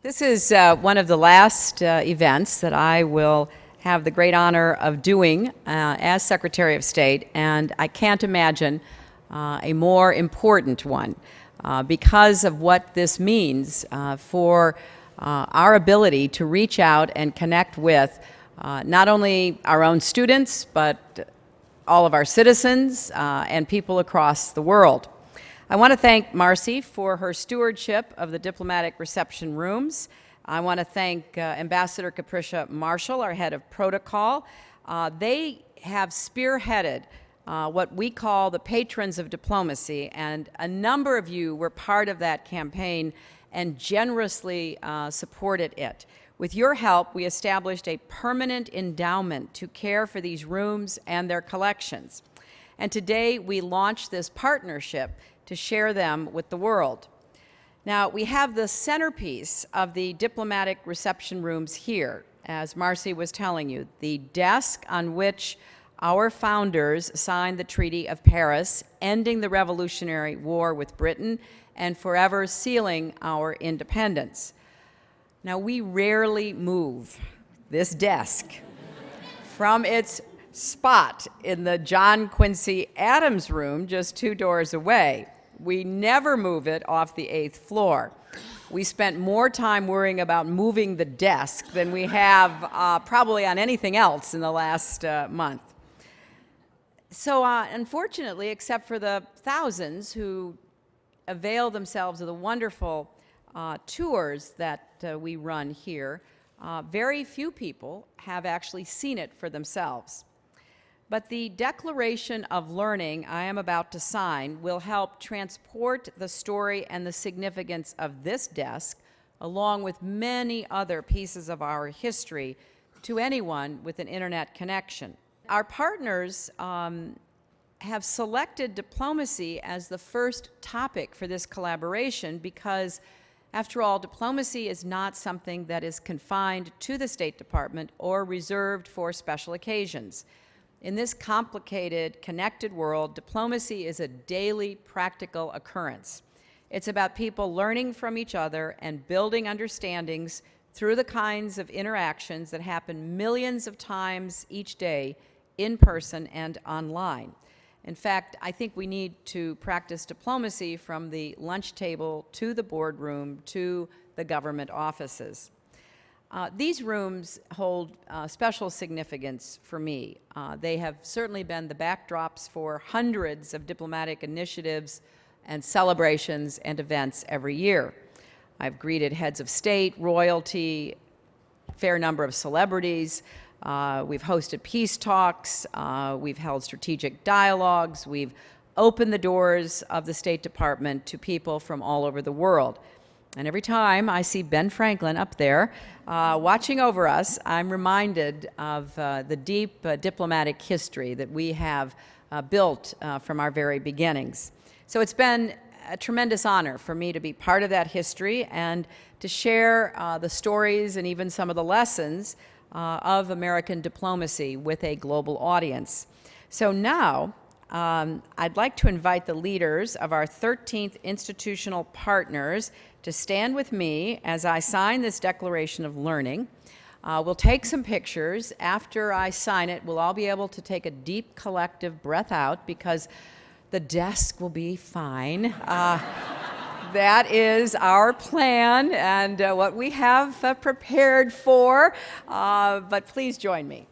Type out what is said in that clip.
This is one of the last events that I will have the great honor of doing as Secretary of State, and I can't imagine a more important one because of what this means for our ability to reach out and connect with not only our own students, but all of our citizens and people across the world. I want to thank Marcy for her stewardship of the diplomatic reception rooms. I want to thank Ambassador Capricia Marshall, our head of protocol. They have spearheaded what we call the Patrons of Diplomacy, and a number of you were part of that campaign and generously supported it. With your help, we established a permanent endowment to care for these rooms and their collections. And today we launched this partnership to share them with the world. Now, we have the centerpiece of the diplomatic reception rooms here, as Marcy was telling you, the desk on which our founders signed the Treaty of Paris, ending the Revolutionary War with Britain and forever sealing our independence. Now, we rarely move this desk from its spot in the John Quincy Adams room just 2 doors away. We never move it off the 8th floor. We spent more time worrying about moving the desk than we have probably on anything else in the last month. So unfortunately, except for the thousands who avail themselves of the wonderful tours that we run here, very few people have actually seen it for themselves. But the Declaration of Learning I am about to sign will help transport the story and the significance of this desk, along with many other pieces of our history, to anyone with an internet connection. Our partners have selected diplomacy as the first topic for this collaboration because, after all, diplomacy is not something that is confined to the State Department or reserved for special occasions. In this complicated, connected world, diplomacy is a daily, practical occurrence. It's about people learning from each other and building understandings through the kinds of interactions that happen millions of times each day, in person and online. In fact, I think we need to practice diplomacy from the lunch table to the boardroom to the government offices. These rooms hold special significance for me. They have certainly been the backdrops for hundreds of diplomatic initiatives and celebrations and events every year. I've greeted heads of state, royalty, a fair number of celebrities. We've hosted peace talks. We've held strategic dialogues. We've opened the doors of the State Department to people from all over the world. And every time I see Ben Franklin up there watching over us, I'm reminded of the deep diplomatic history that we have built from our very beginnings. So it's been a tremendous honor for me to be part of that history and to share the stories and even some of the lessons of American diplomacy with a global audience. So now, I'd like to invite the leaders of our 13th institutional partners to stand with me as I sign this Declaration of Learning. We'll take some pictures. After I sign it, we'll all be able to take a deep collective breath out because the desk will be fine. That is our plan and what we have prepared for, but please join me.